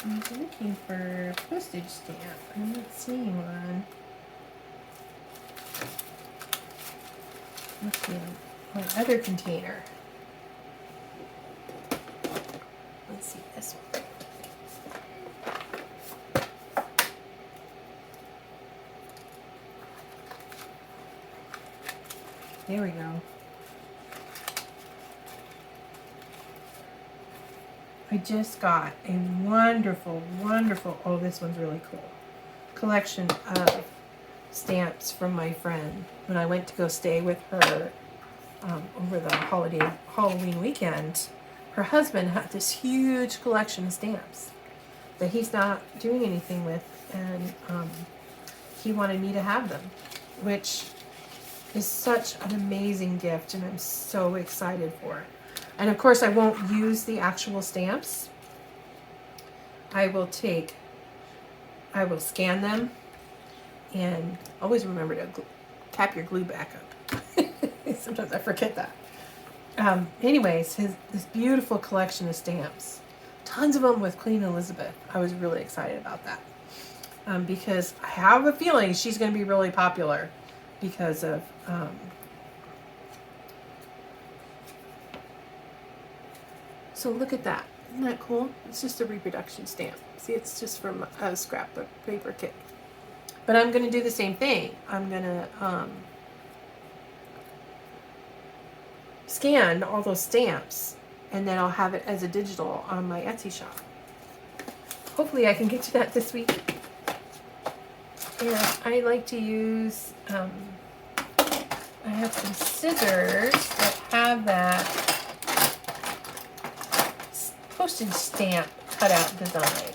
I'm looking for a postage stamp. I'm not seeing one. Must be in my other container. Let's see this one. There we go. I just got a wonderful, wonderful, oh, this one's really cool, collection of stamps from my friend when I went to go stay with her over the Halloween weekend. Her husband had this huge collection of stamps that he's not doing anything with, and he wanted me to have them, which is such an amazing gift, and I'm so excited for it. And of course, I won't use the actual stamps. I will scan them, and always remember to tap your glue back up. Sometimes I forget that. Anyways, this beautiful collection of stamps, tons of them with Queen Elizabeth. I was really excited about that because I have a feeling she's going to be really popular because of so look at that. Isn't that cool? It's just a reproduction stamp. See, it's just from a scrapbook paper kit. But I'm going to do the same thing. I'm going to scan all those stamps, and then I'll have it as a digital on my Etsy shop. Hopefully I can get to that this week. And I like to use I have some scissors that have that postage stamp cutout design.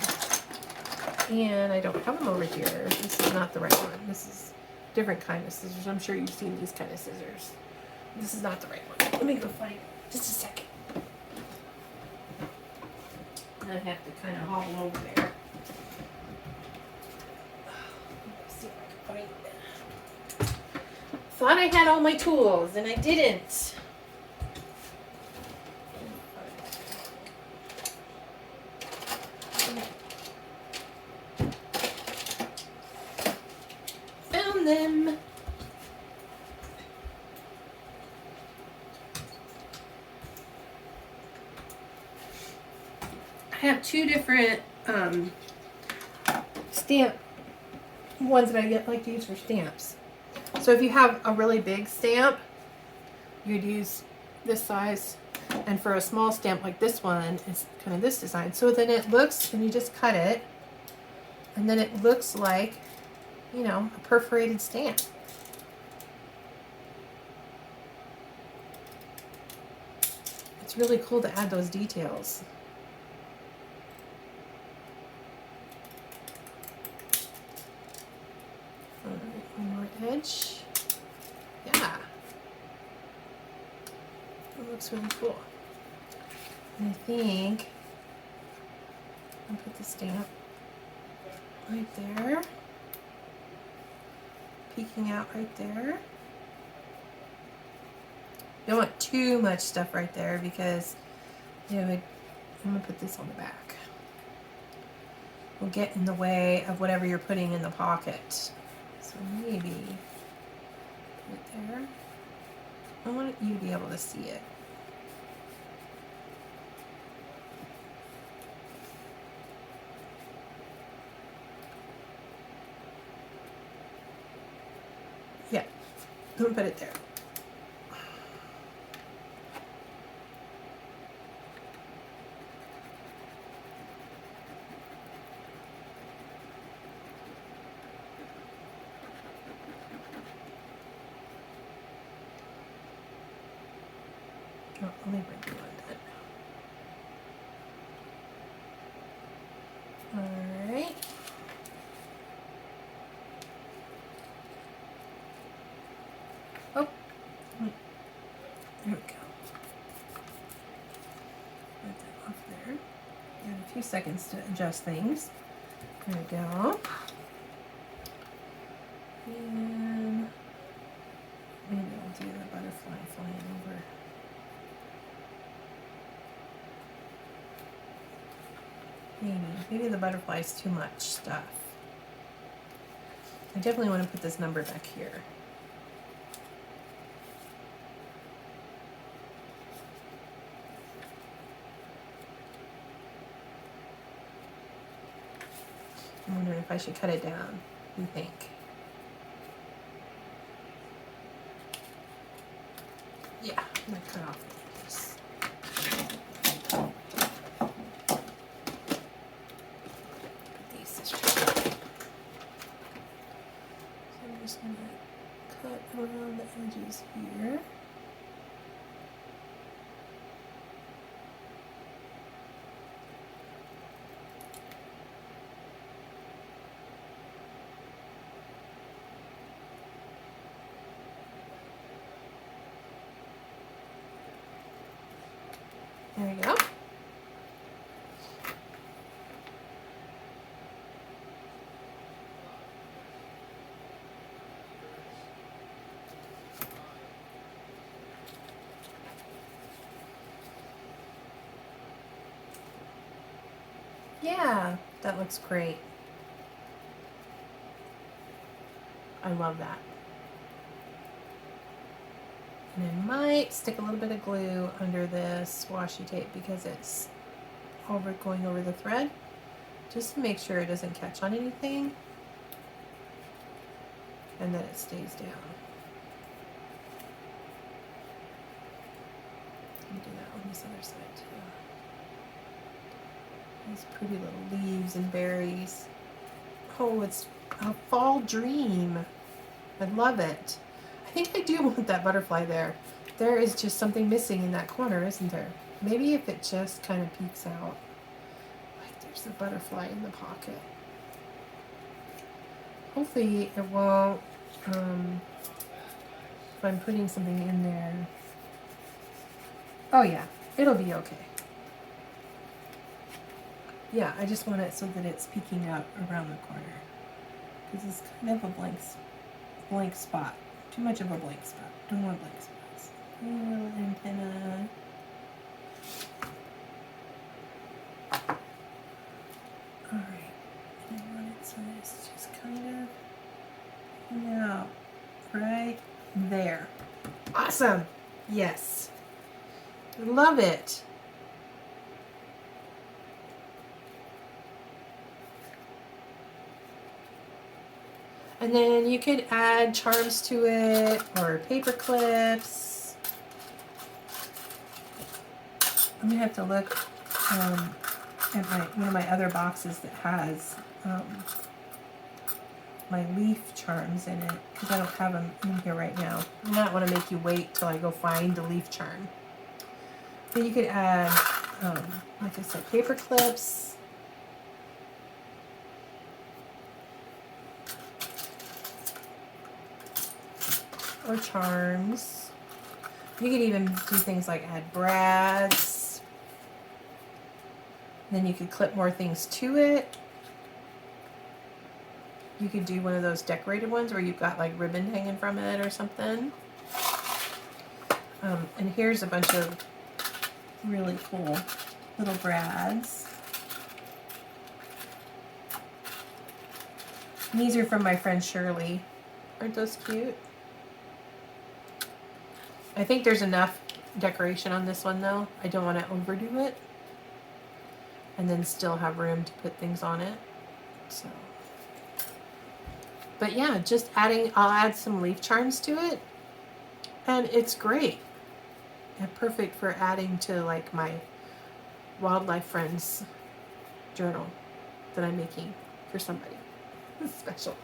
And I don't have them over here. This is not the right one. This is a different kind of scissors. I'm sure you've seen these kind of scissors. This is not the right one. Let me go find it. Just a second. I have to kind of hobble over there. Let's see if I can find it. Thought I had all my tools, and I didn't. Found them. I have two different stamp ones that I like to use for stamps. So if you have a really big stamp, you'd use this size, and for a small stamp like this one, it's kind of this design. So then it looks, and you just cut it, and then it looks like, you know, a perforated stamp. It's really cool to add those details. One more edge. Yeah. It looks really cool. And I think I'll put the stamp right there. Peeking out right there. You don't want too much stuff right there because I'm gonna put this on the back. Will get in the way of whatever you're putting in the pocket. So maybe put it there. I want you to be able to see it. Yeah, I'm gonna put it there. Oh, let me bring you on that. All right. Oh, there we go. Put that off there. Got a few seconds to adjust things. There we go. And maybe I'll do the butterfly flying over. Maybe the butterfly is too much stuff. I definitely want to put this number back here. I'm wondering if I should cut it down. What do you think? Yeah, I'm going to cut off this. Put these scissors. So I'm just going to cut around the edges here. There we go. Yeah, that looks great. I love that. And I might stick a little bit of glue under this washi tape because it's going over the thread, just to make sure it doesn't catch on anything and that it stays down. Let me do that on this other side too. These pretty little leaves and berries. Oh, it's a fall dream. I love it. I I think I do want that butterfly there. There is just something missing in that corner, isn't there? Maybe if it just kind of peeks out. Like there's a butterfly in the pocket. Hopefully it won't, if I'm putting something in there. Oh yeah, it'll be okay. Yeah, I just want it so that it's peeking out around the corner. Because it's kind of a blank spot. Too much of a blank spot. Don't want blank spots. A little antenna. Alright. I want it so that it's just kind of peeking out right there. Awesome! Yes. Love it. And then you could add charms to it or paper clips. I'm gonna have to look at one of my other boxes that has my leaf charms in it because I don't have them in here right now. I don't want to make you wait till I go find the leaf charm. But you could add, like I said, paper clips. Or charms. You could even do things like add brads. Then you could clip more things to it. You could do one of those decorated ones where you've got like ribbon hanging from it or something. And here's a bunch of really cool little brads. And these are from my friend Shirley. Aren't those cute? I think there's enough decoration on this one though. I don't want to overdo it. And then still have room to put things on it. So, but yeah, just I'll add some leaf charms to it. And it's great. And perfect for adding to like my Wildlife Friends journal that I'm making for somebody special.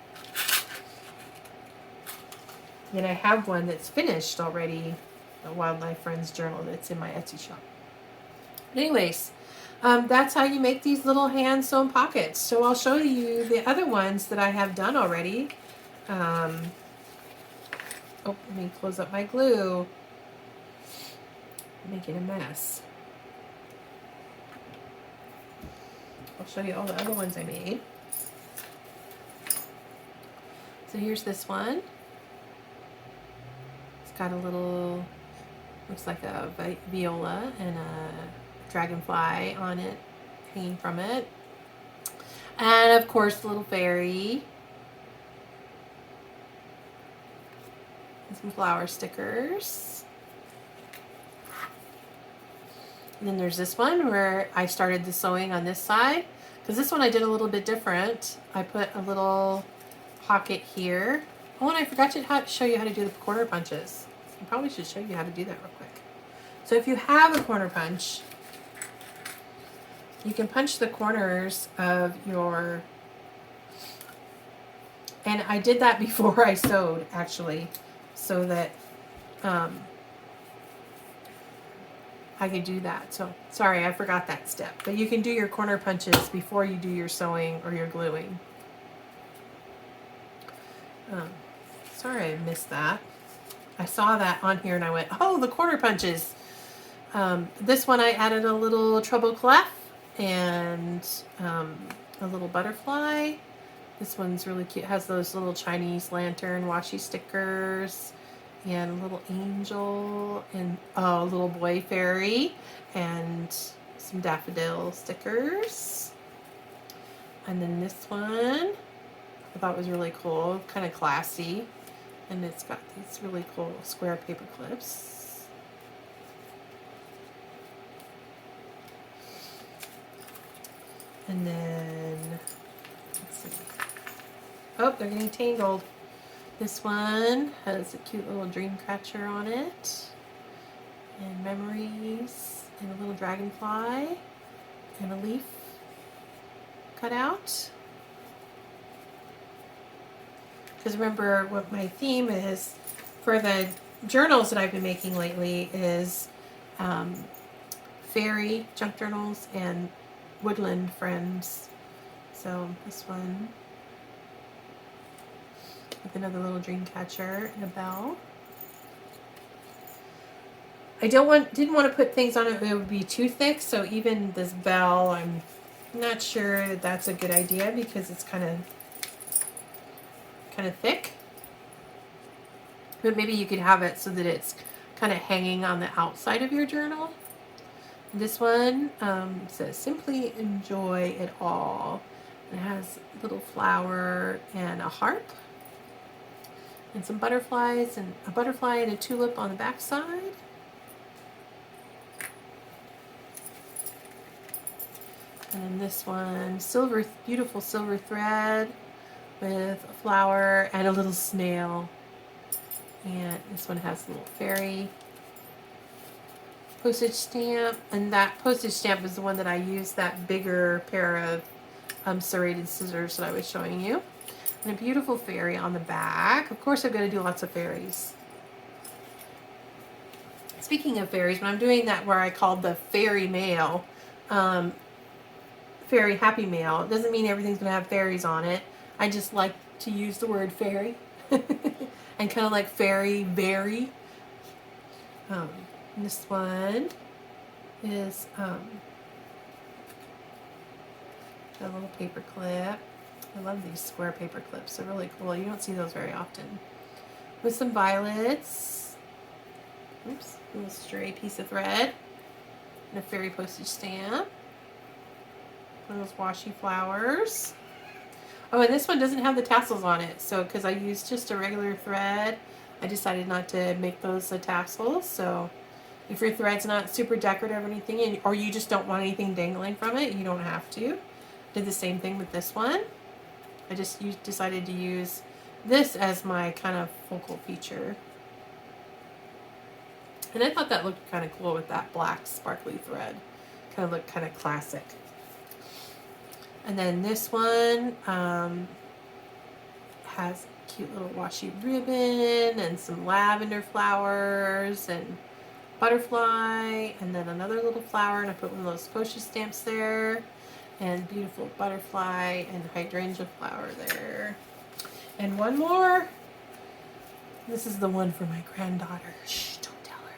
And I have one that's finished already, a Wildlife Friends journal that's in my Etsy shop. But anyways, that's how you make these little hand sewn pockets. So I'll show you the other ones that I have done already. Oh, let me close up my glue. I'm making a mess. I'll show you all the other ones I made. So here's this one. Got a little, looks like a viola and a dragonfly on it, hanging from it. And of course, the little fairy. And some flower stickers. And then there's this one where I started the sewing on this side. Because this one I did a little bit different. I put a little pocket here. Oh, and I forgot to show you how to do the corner punches. I probably should show you how to do that real quick. So if you have a corner punch, you can punch the corners of your, and I did that before I sewed actually, so that I could do that. So sorry, I forgot that step. But you can do your corner punches before you do your sewing or your gluing. Sorry I missed that. I saw that on here and I went, oh, the corner punches. This one I added a little treble clef and a little butterfly. This one's really cute. It has those little Chinese lantern washi stickers and a little angel and a little boy fairy and some daffodil stickers. And then this one I thought was really cool, kind of classy. And it's got these really cool square paper clips. And then, let's see. Oh, they're getting tangled. This one has a cute little dream catcher on it. And memories. And a little dragonfly. And a leaf cut out. Because remember what my theme is for the journals that I've been making lately is fairy junk journals and woodland friends. So this one with another little dream catcher and a bell. I didn't want to put things on it that would be too thick, so even this bell, I'm not sure that that's a good idea because it's kind of thick. But maybe you could have it so that it's kind of hanging on the outside of your journal. This one says, simply enjoy it all. It has a little flower and a harp and some butterflies and a butterfly and a tulip on the back side. And then this one, beautiful silver thread with a flower and a little snail. And this one has a little fairy postage stamp. And that postage stamp is the one that I used that bigger pair of serrated scissors that I was showing you. And a beautiful fairy on the back. Of course, I'm going to do lots of fairies. Speaking of fairies, when I'm doing that where I called the fairy mail, fairy happy mail, it doesn't mean everything's going to have fairies on it. I just like to use the word fairy. And kind of like fairy berry. This one is a little paper clip. I love these square paper clips. They're really cool. You don't see those very often. With some violets. Oops, a little stray piece of thread. And a fairy postage stamp. Those washi flowers. Oh, and this one doesn't have the tassels on it. So, because I used just a regular thread, I decided not to make those the tassels. So, if your thread's not super decorative or anything, or you just don't want anything dangling from it, you don't have to. Did the same thing with this one. I just decided to use this as my kind of focal feature. And I thought that looked kind of cool with that black sparkly thread. Kind of looked kind of classic. And then this one has a cute little washi ribbon and some lavender flowers and butterfly, and then another little flower, and I put one of those postage stamps there, and beautiful butterfly and hydrangea flower there. And one more. This is the one for my granddaughter. Shh, don't tell her.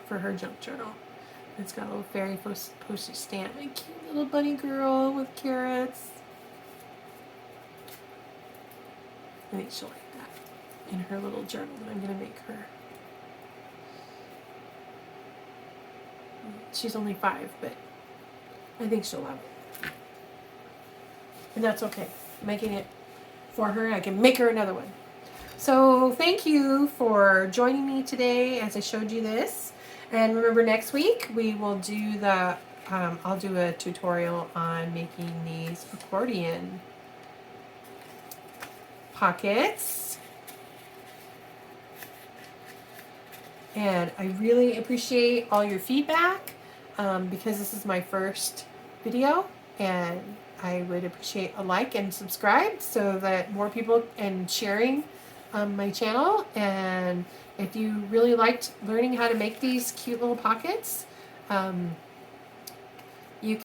For her junk journal. It's got a little fairy postage stamp. A cute little bunny girl with carrots. I think she'll like that in her little journal that I'm going to make her. She's only 5, but I think she'll love it. And that's okay. I'm making it for her. I can make her another one. So thank you for joining me today as I showed you this. And remember, next week we will do the, I'll do a tutorial on making these accordion pockets. And I really appreciate all your feedback because this is my first video, and I would appreciate a like and subscribe so that more people and sharing my channel. And if you really liked learning how to make these cute little pockets, you